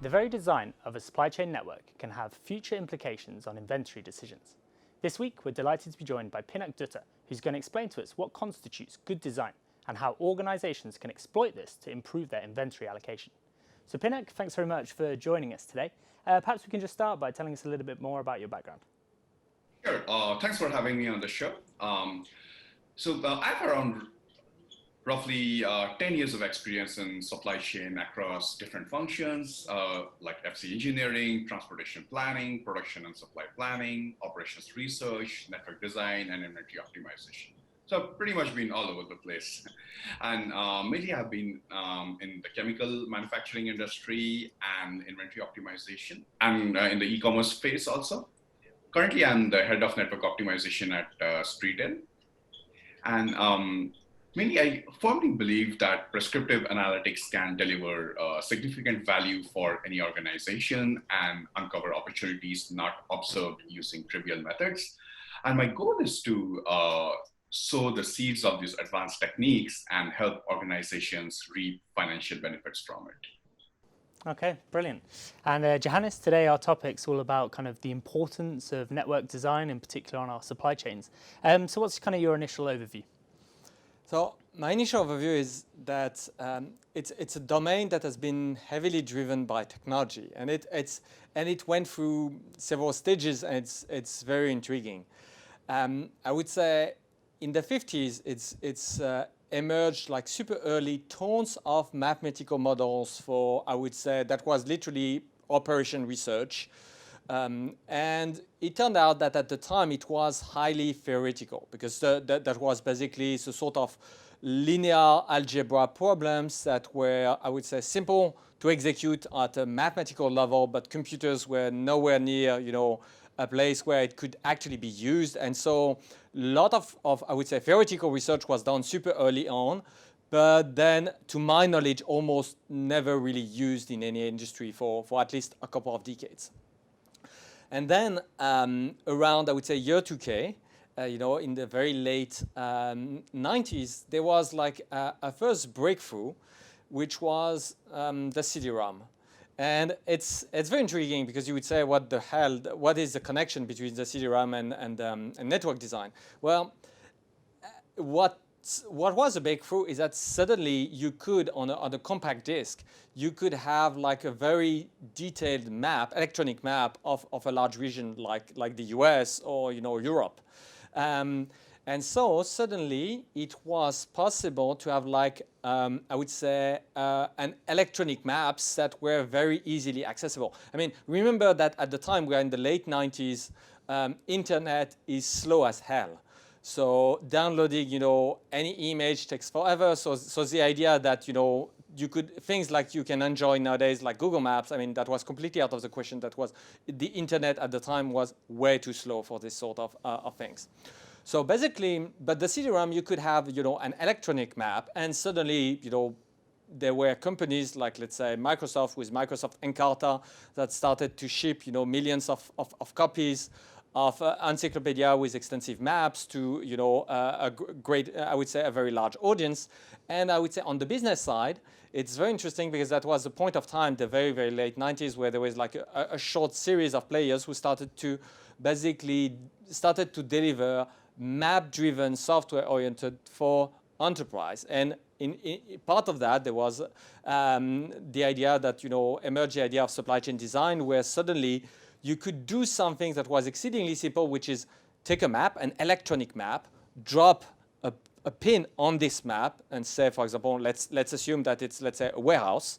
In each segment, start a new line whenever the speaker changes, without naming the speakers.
The very design of a supply chain network can have future implications on inventory decisions. This week, we're delighted to be joined by Pinak Dutta, who's going to explain to us what constitutes good design and how organisations can exploit this to improve their inventory allocation. So Pinak, thanks very much for joining us today. Perhaps we can just start by telling us a little bit more about your background.
Sure. Thanks for having me on the show. I have around roughly 10 years of experience in supply chain across different functions like FC engineering, transportation planning, production and supply planning, operations research, network design, and inventory optimization. So I've pretty much been all over the place. And mainly I've been in the chemical manufacturing industry and inventory optimization, and in the e-commerce space also. Currently, I'm the head of network optimization at Spreetail. And mainly, I firmly believe that prescriptive analytics can deliver significant value for any organization and uncover opportunities not observed using trivial methods. And my goal is to sow the seeds of these advanced techniques and help organizations reap financial benefits from it.
Okay, brilliant. And Joannes, today our topic's all about kind of the importance of network design, in particular on our supply chains. So what's kind of your initial overview?
So my initial overview is that it's a domain that has been heavily driven by technology, and it went through several stages, and it's very intriguing. I would say in the 50s it's emerged like super early tons of mathematical models for, I would say, that was literally operation research. And it turned out that at the time it was highly theoretical, because that was basically the sort of linear algebra problems that were, I would say, simple to execute at a mathematical level, but computers were nowhere near, a place where it could actually be used. And so a lot of I would say, theoretical research was done super early on, but then, to my knowledge, almost never really used in any industry for at least a couple of decades. And then around, I would say, year 2K, in the very late 90s, there was like a first breakthrough, which was the CD-ROM. And it's very intriguing, because you would say, what the hell, what is the connection between the CD-ROM and network design? Well, what was a breakthrough is that suddenly you could, on a compact disk, you could have like a very detailed map, electronic map of a large region like the US or Europe. And so suddenly it was possible to have like, I would say, an electronic maps that were very easily accessible. I mean, remember that at the time, we are in the late 90s, internet is slow as hell. So downloading, any image takes forever. So the idea that, you could, things like you can enjoy nowadays, like Google Maps, I mean, that was completely out of the question. That was, the internet at the time was way too slow for this sort of things. So basically, but the CD-ROM, you could have, an electronic map, and suddenly, there were companies like, let's say, Microsoft with Microsoft Encarta that started to ship, millions of copies of encyclopedia with extensive maps to, a great, I would say, a very large audience. And I would say on the business side, it's very interesting, because that was a point of time, the very, very late 90s, where there was like a short series of players who started to deliver map-driven software oriented for enterprise. And in part of that, there was the idea that, emerged the idea of supply chain design, where suddenly you could do something that was exceedingly simple, which is take a map, an electronic map, drop a pin on this map, and say, for example, let's assume that it's, let's say, a warehouse.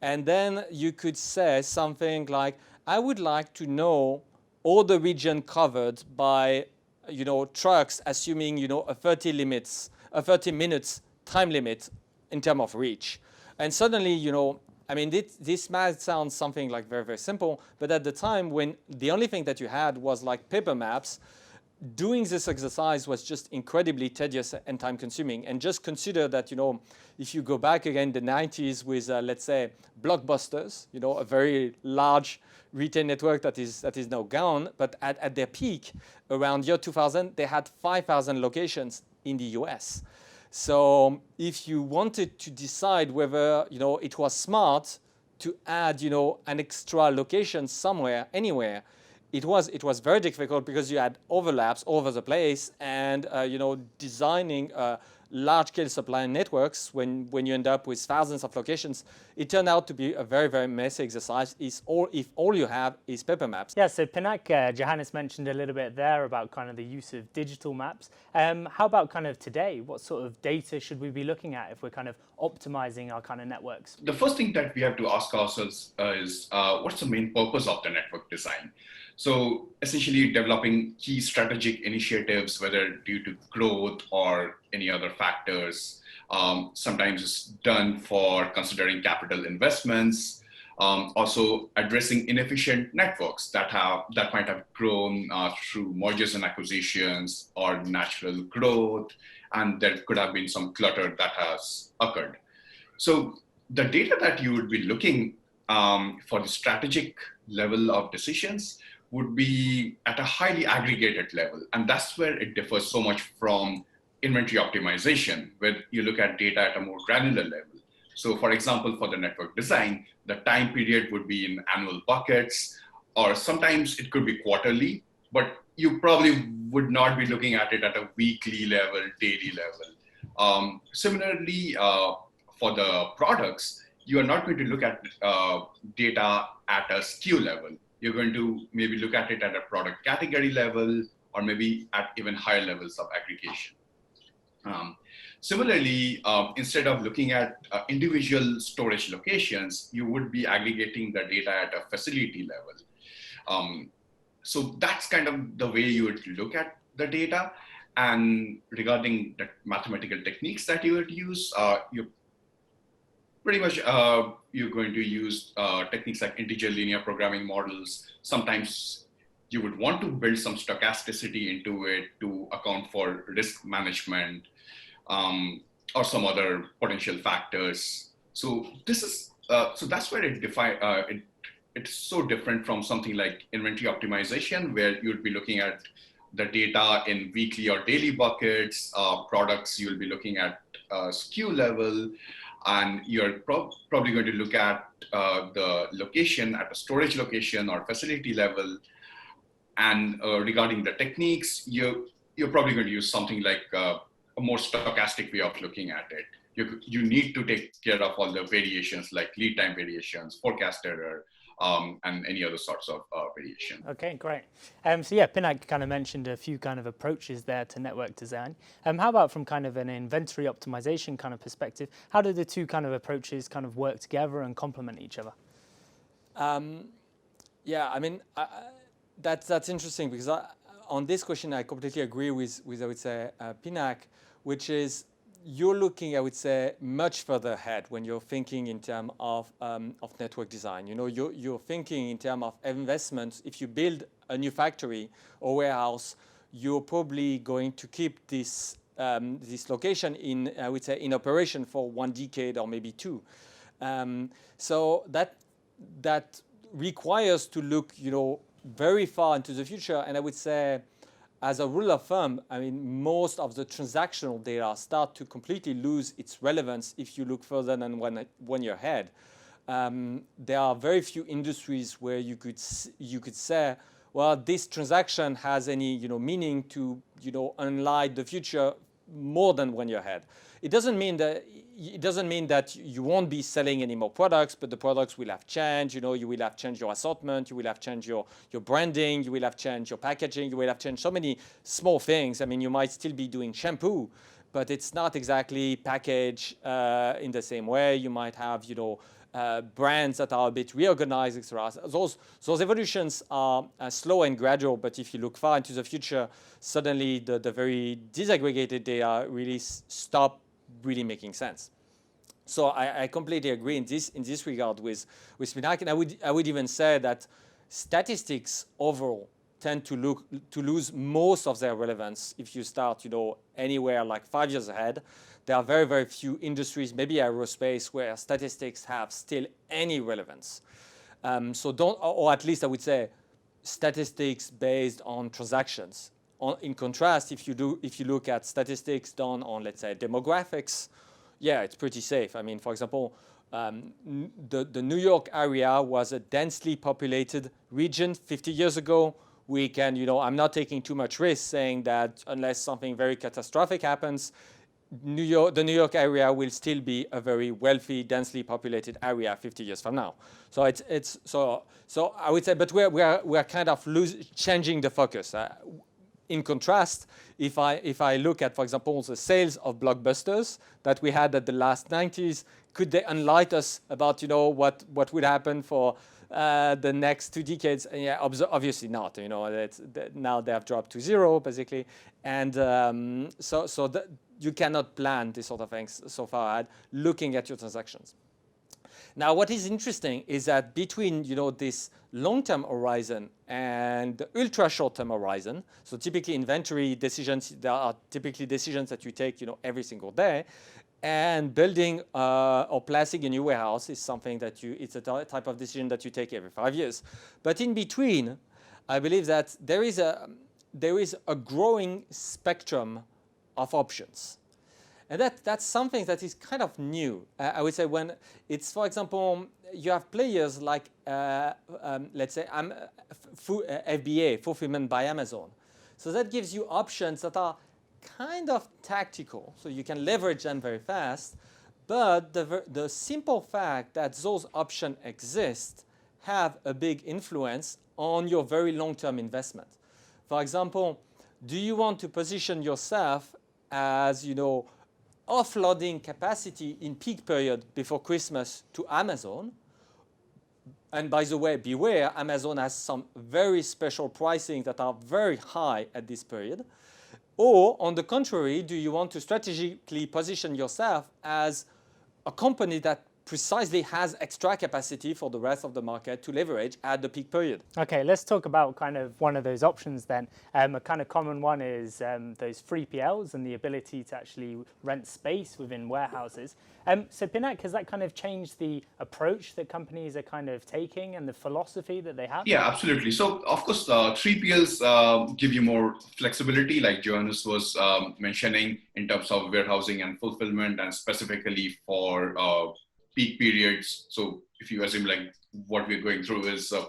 And then you could say something like, I would like to know all the region covered by trucks, assuming, a 30 minutes time limit in terms of reach. And suddenly, I mean, this might sound something like very, very simple, but at the time when the only thing that you had was like paper maps, doing this exercise was just incredibly tedious and time consuming. And just consider that, if you go back again the 90s with, let's say, Blockbusters, a very large retail network that is now gone, but at their peak, around year 2000, they had 5,000 locations in the US. So if you wanted to decide whether, it was smart to add, an extra location somewhere, anywhere, it was very difficult because you had overlaps all over the place, and designing large-scale supply networks when you end up with thousands of locations, it turned out to be a very, very messy exercise. If all you have is paper maps.
Yeah, so Pinak, Johannes mentioned a little bit there about kind of the use of digital maps. How about kind of today? What sort of data should we be looking at if we're kind of optimizing our kind of networks?
The first thing that we have to ask ourselves is what's the main purpose of the network design? So essentially developing key strategic initiatives, whether due to growth or any other factors. Sometimes it's done for considering capital investments, also addressing inefficient networks that might have grown through mergers and acquisitions or natural growth, and there could have been some clutter that has occurred. So the data that you would be looking for the strategic level of decisions would be at a highly aggregated level. And that's where it differs so much from inventory optimization, where you look at data at a more granular level. So for example, for the network design, the time period would be in annual buckets, or sometimes it could be quarterly, but you probably would not be looking at it at a weekly level, daily level. Similarly, for the products, you are not going to look at data at a SKU level. You're going to maybe look at it at a product category level, or maybe at even higher levels of aggregation. Similarly, instead of looking at individual storage locations, you would be aggregating the data at a facility level. So that's kind of the way you would look at the data. And regarding the mathematical techniques that you would use, you pretty much you're going to use techniques like integer linear programming models. Sometimes you would want to build some stochasticity into it to account for risk management or some other potential factors. So this is so that's where it's so different from something like inventory optimization, where you'd be looking at the data in weekly or daily buckets. Products, you'll be looking at SKU level, and you're probably going to look at the location at a storage location or facility level. And regarding the techniques, you're probably going to use something like a more stochastic way of looking at it. You need to take care of all the variations like lead time variations, forecast error, and any other sorts of variation.
Okay, great. So yeah, Pinak kind of mentioned a few kind of approaches there to network design. How about from kind of an inventory optimization kind of perspective? How do the two kind of approaches kind of work together and complement each other?
Yeah, I mean, that's interesting, because on this question, I completely agree with I would say, Pinak, which is you're looking, I would say, much further ahead when you're thinking in terms of network design. You're thinking in terms of investments. If you build a new factory or warehouse, you're probably going to keep this location in, I would say, in operation for 1 decade or maybe 2. So that requires to look, very far into the future. And I would say, as a rule of thumb, I mean, most of the transactional data start to completely lose its relevance if you look further than 1 year ahead. There are very few industries where you could say, well, this transaction has any meaning to unlike the future more than 1 year ahead. It doesn't mean that you won't be selling any more products, but the products will have changed. You will have changed your assortment, you will have changed your branding, you will have changed your packaging, you will have changed so many small things. I mean, you might still be doing shampoo, but it's not exactly packaged in the same way. You might have brands that are a bit reorganized, etc. Those evolutions are slow and gradual, but if you look far into the future, suddenly the very disaggregated data really stop really making sense. So I completely agree in this regard with Pinak, and I would even say that statistics overall tend to lose most of their relevance if you start anywhere like 5 years ahead. There are very, very few industries, maybe aerospace, where statistics have still any relevance. Or at least I would say statistics based on transactions. In contrast, if you look at statistics done on, let's say, demographics, yeah, it's pretty safe. I mean, for example, the New York area was a densely populated region 50 years ago. We can, I'm not taking too much risk saying that unless something very catastrophic happens, the New York area will still be a very wealthy, densely populated area 50 years from now. So so I would say, but we're kind of changing the focus. In contrast, if I look at, for example, the sales of blockbusters that we had at the last 90s, could they enlighten us about what would happen for the next 2 decades? Yeah, obviously not. Now they have dropped to zero basically, and you cannot plan this sort of things so far ahead looking at your transactions. Now, what is interesting is that between this long-term horizon and the ultra short-term horizon, so typically inventory decisions, there are typically decisions that you take every single day, and building or placing a new warehouse is something that it's a type of decision that you take every 5 years. But in between, I believe that there is a growing spectrum of options. And that's something that is kind of new. I would say when it's, for example, you have players like, let's say, FBA, Fulfillment by Amazon. So that gives you options that are kind of tactical, so you can leverage them very fast. But the simple fact that those options exist have a big influence on your very long-term investment. For example, do you want to position yourself as, offloading capacity in peak period before Christmas to Amazon? And by the way, beware, Amazon has some very special pricing that are very high at this period. Or on the contrary, do you want to strategically position yourself as a company that precisely has extra capacity for the rest of the market to leverage at the peak period?
Okay, let's talk about kind of one of those options then. A kind of common one is those 3PLs and the ability to actually rent space within warehouses. So Pinak, has that kind of changed the approach that companies are kind of taking and the philosophy that they have?
Yeah, absolutely. So of course, 3PLs give you more flexibility, like Joannes was mentioning, in terms of warehousing and fulfillment, and specifically for peak periods. So if you assume like what we're going through is a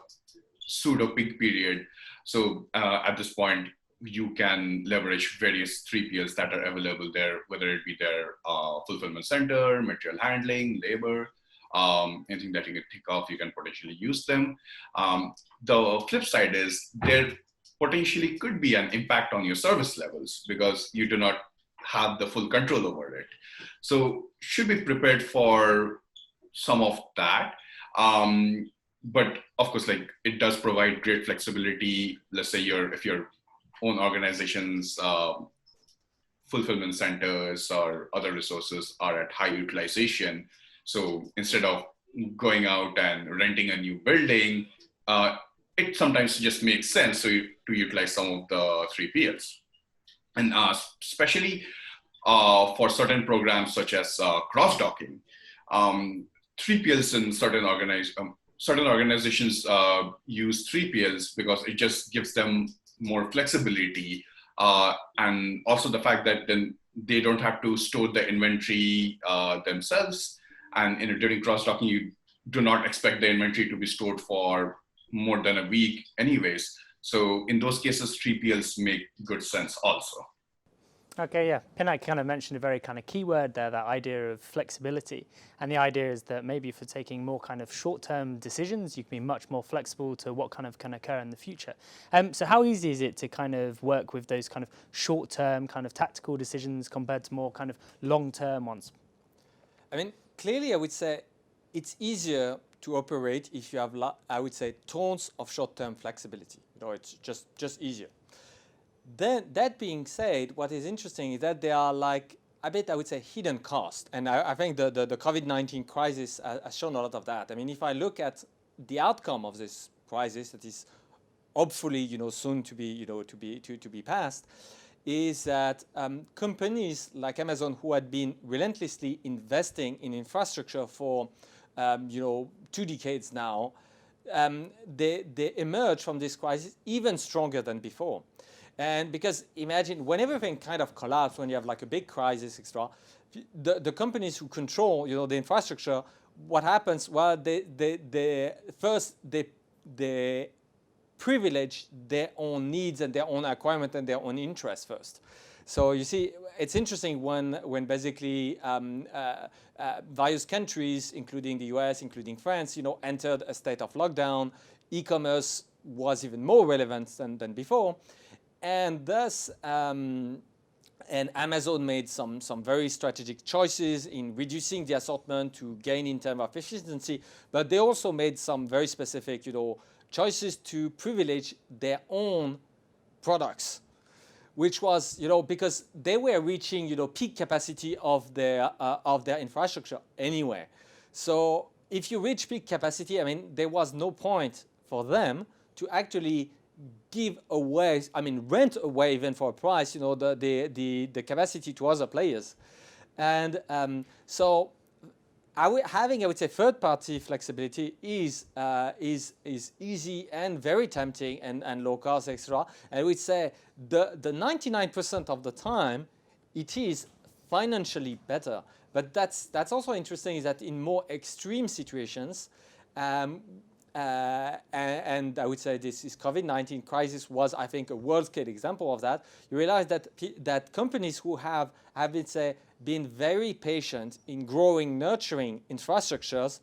pseudo peak period. So at this point, you can leverage various 3PLs that are available there, whether it be their fulfillment center, material handling, labor, anything that you can think of, you can potentially use them. The flip side is there potentially could be an impact on your service levels because you do not have the full control over it. So should be prepared for some of that. But of course, like it does provide great flexibility. Let's say if your own organization's fulfillment centers or other resources are at high utilization. So instead of going out and renting a new building, it sometimes just makes sense to utilize some of the 3PLs. And especially for certain programs such as cross-docking, 3PLs in certain organizations use 3PLs because it just gives them more flexibility, and also the fact that then they don't have to store the inventory themselves. And during cross-docking, you do not expect the inventory to be stored for more than a week anyways. So in those cases, 3PLs make good sense also.
Okay, yeah. Pinak kind of mentioned a very kind of key word there, that idea of flexibility. And the idea is that maybe for taking more kind of short-term decisions, you can be much more flexible to what kind of can occur in the future. So how easy is it to kind of work with those kind of short-term kind of tactical decisions compared to more kind of long-term ones?
I mean, clearly I would say it's easier to operate if you have, I would say, tons of short-term flexibility. It's just easier. Then, that being said, what is interesting is that there are like a bit, I would say, hidden costs. And I think the COVID-19 crisis has shown a lot of that. I mean, if I look at the outcome of this crisis that is hopefully, soon to be passed, is that companies like Amazon, who had been relentlessly investing in infrastructure for 2 decades now, they emerge from this crisis even stronger than before. And because imagine when everything kind of collapsed, when you have like a big crisis, etc., the companies who control, the infrastructure what happens? Well, they privilege their own needs and their own requirement and their own interests first. So you see, it's interesting when basically various countries, including the US, including France, entered a state of lockdown. E-commerce was even more relevant than before, and thus. And Amazon made some very strategic choices in reducing the assortment to gain in terms of efficiency, but they also made some very specific, choices to privilege their own products, which was, because they were reaching, peak capacity of their infrastructure anyway. So if you reach peak capacity, there was no point for them to actually give away, rent away even for a price, the capacity to other players. And so having, I would say, third-party flexibility is easy and very tempting and low cost, etc. And I would say the 99% of the time, it is financially better. But that's also interesting is that in more extreme situations, and I would say this COVID-19 crisis was, I think, a world-scale example of that. You realize that companies who have been very patient in growing, nurturing infrastructures,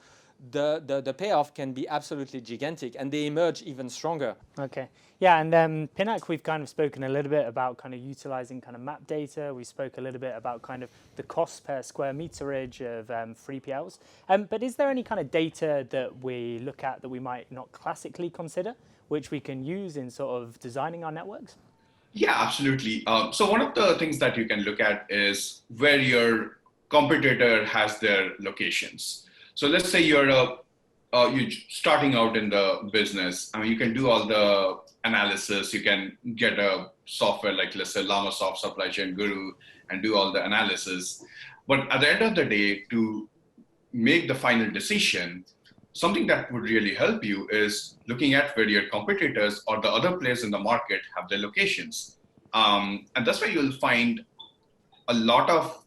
the payoff can be absolutely gigantic, and they emerge even stronger.
Okay. Yeah, and Pinak, we've kind of spoken a little bit about kind of utilizing kind of map data. We spoke a little bit about kind of the cost per square meterage of 3PLs. But is there any kind of data that we look at that we might not classically consider, which we can use in sort of designing our networks?
Yeah, absolutely. So one of the things that you can look at is where your competitor has their locations. So let's say you're starting out in the business. You can do all the analysis. You can get a software like, let's say, LlamaSoft Supply Chain Guru and do all the analysis. But at the end of the day, to make the final decision, something that would really help you is looking at where your competitors or the other players in the market have their locations. And that's why you'll find a lot of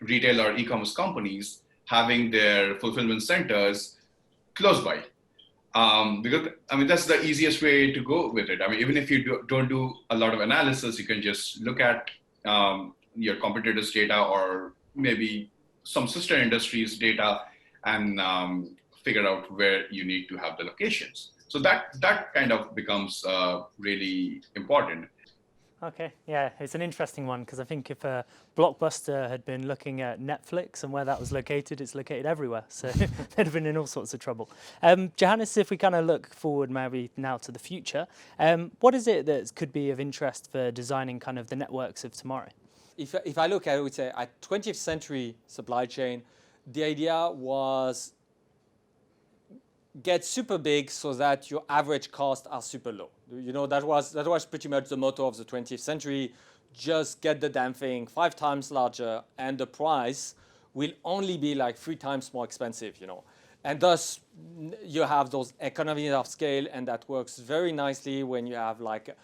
retail or e-commerce companies having their fulfillment centers close by. Because that's the easiest way to go with it. Even if you don't do a lot of analysis, you can just look at your competitors' data or maybe some sister industries' data and figure out where you need to have the locations. So that kind of becomes really important.
Okay, yeah, it's an interesting one because I think if Blockbuster had been looking at Netflix and where that was located, it's located everywhere. So they'd have been in all sorts of trouble. Joannes, if we kind of look forward maybe now to the future, what is it that could be of interest for designing kind of the networks of tomorrow?
If I look, I would say, at 20th century supply chain, the idea was get super big so that your average costs are super low. That was pretty much the motto of the 20th century. Just get the damn thing 5 times larger, and the price will only be like 3 times more expensive. And thus you have those economies of scale, and that works very nicely when you have like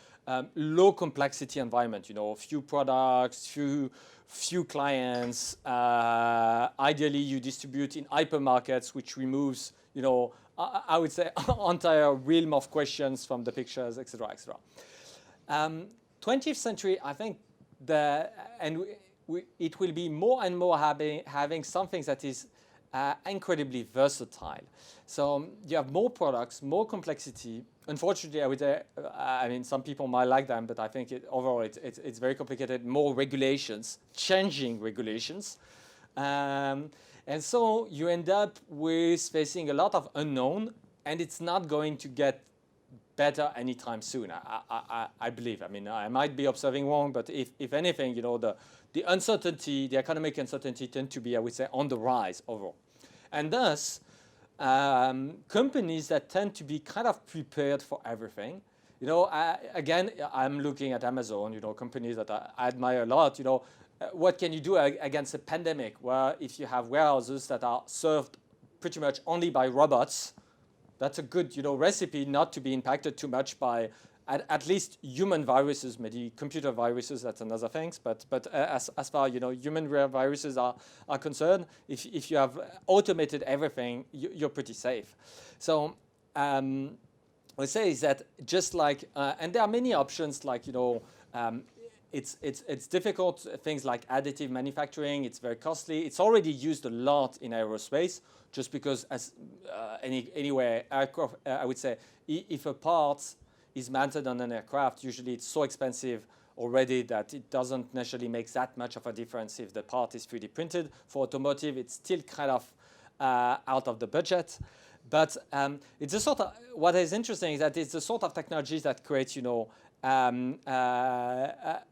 low complexity environment. Few products, few clients. Ideally, you distribute in hypermarkets, which removes I would say entire realm of questions from the pictures, etc., etc. 20th century, I think it will be more and more having something that is incredibly versatile. So you have more products, more complexity. Unfortunately, I would say, some people might like them, but I think overall it's very complicated. More regulations, changing regulations. And so you end up with facing a lot of unknown, and it's not going to get better anytime soon, I believe. I might be observing wrong, but if anything, the uncertainty, the economic uncertainty tend to be, I would say, on the rise overall. And thus, companies that tend to be kind of prepared for everything, again, I'm looking at Amazon, companies that I admire a lot, what can you do against a pandemic where if you have warehouses that are served pretty much only by robots, that's a good recipe not to be impacted too much by at least human viruses, maybe computer viruses, that's another thing. But as far human viruses are concerned, if you have automated everything, you're pretty safe. So what I say is that just like, and there are many options like it's difficult. Things like additive manufacturing, it's very costly. It's already used a lot in aerospace, just because as anywhere aircraft, I would say if a part is mounted on an aircraft, usually it's so expensive already that it doesn't necessarily make that much of a difference if the part is 3D printed. For automotive, it's still kind of out of the budget. But it's a sort of, what is interesting is that it's the sort of technologies that creates, a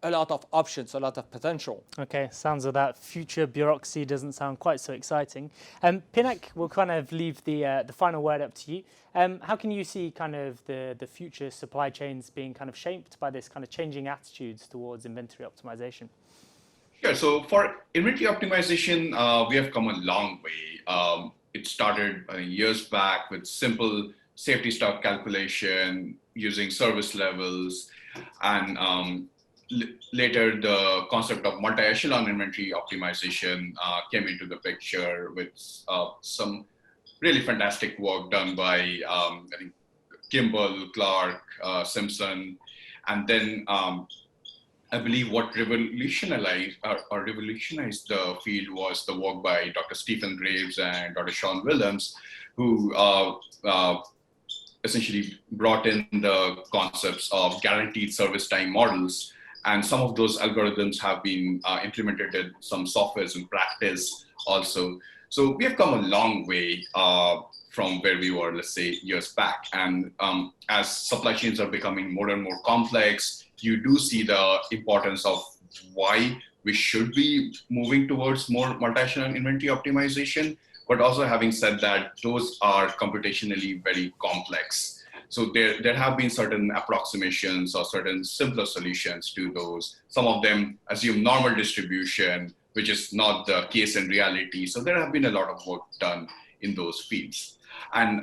lot of options, a lot of potential.
Okay, sounds like that future bureaucracy doesn't sound quite so exciting. Pinak, we'll kind of leave the final word up to you. How can you see kind of the future supply chains being kind of shaped by this kind of changing attitudes towards inventory optimization?
Sure. So for inventory optimization, we have come a long way. It started years back with simple safety stock calculation using service levels. And later, the concept of multi-echelon inventory optimization came into the picture with some really fantastic work done by I think Kimball, Clark, Simpson, and then I believe what revolutionized the field was the work by Dr. Stephen Graves and Dr. Sean Willems, who essentially brought in the concepts of guaranteed service time models. And some of those algorithms have been implemented in some softwares in practice also. So we have come a long way from where we were, let's say, years back. And as supply chains are becoming more and more complex, you do see the importance of why we should be moving towards more multi-echelon inventory optimization. But also having said that, those are computationally very complex. So there have been certain approximations or certain simpler solutions to those. Some of them assume normal distribution, which is not the case in reality. So there have been a lot of work done in those fields. And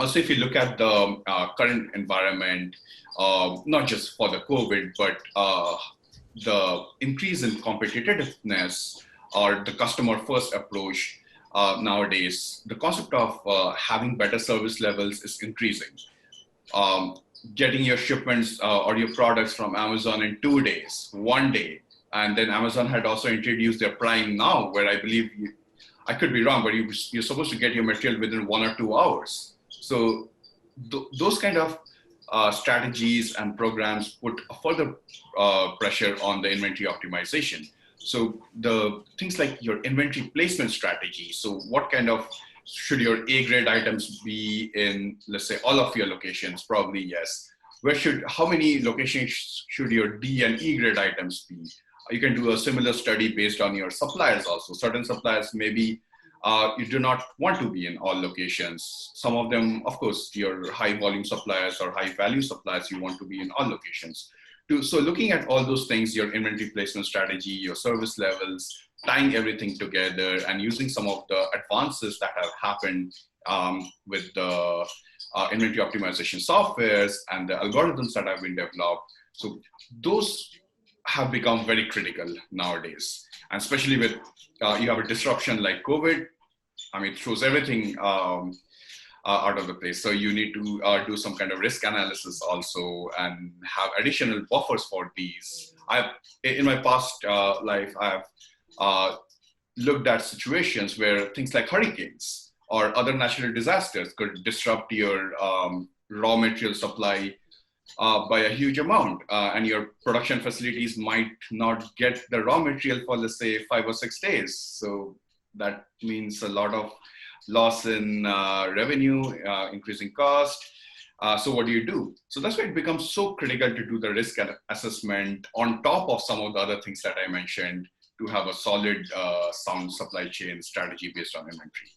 also, if you look at the current environment, not just for the COVID, but the increase in competitiveness or the customer-first approach nowadays, the concept of having better service levels is increasing. Getting your shipments or your products from Amazon in 2 days, 1 day. And then Amazon had also introduced their Prime Now, where I believe, I could be wrong, but you're supposed to get your material within 1 or 2 hours. So those kind of strategies and programs put a further pressure on the inventory optimization. So the things like your inventory placement strategy. So what kind of, should your A grade items be in, let's say, all of your locations? Probably yes. How many locations should your D and E grade items be? You can do a similar study based on your suppliers also. Certain suppliers maybe you do not want to be in all locations. Some of them, of course, your high volume suppliers or high value suppliers, you want to be in all locations. So looking at all those things, your inventory placement strategy, your service levels, tying everything together and using some of the advances that have happened with the inventory optimization softwares and the algorithms that have been developed. So those have become very critical nowadays. And especially with, you have a disruption like COVID, I mean, it throws everything out of the place. So you need to do some kind of risk analysis also and have additional buffers for these. In my past life, I've looked at situations where things like hurricanes or other natural disasters could disrupt your raw material supply by a huge amount, and your production facilities might not get the raw material for, let's say, 5 or 6 days. So that means a lot of loss in revenue, increasing cost. So what do you do? So that's why it becomes so critical to do the risk assessment on top of some of the other things that I mentioned to have a solid, sound supply chain strategy based on inventory.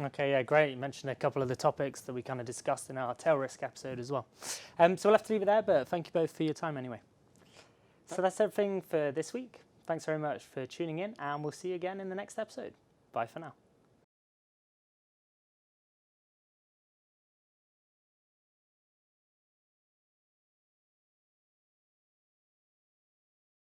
Okay, yeah, great. You mentioned a couple of the topics that we kind of discussed in our tail risk episode as well. So we'll have to leave it there, but thank you both for your time anyway. So that's everything for this week. Thanks very much for tuning in, and we'll see you again in the next episode. Bye for now.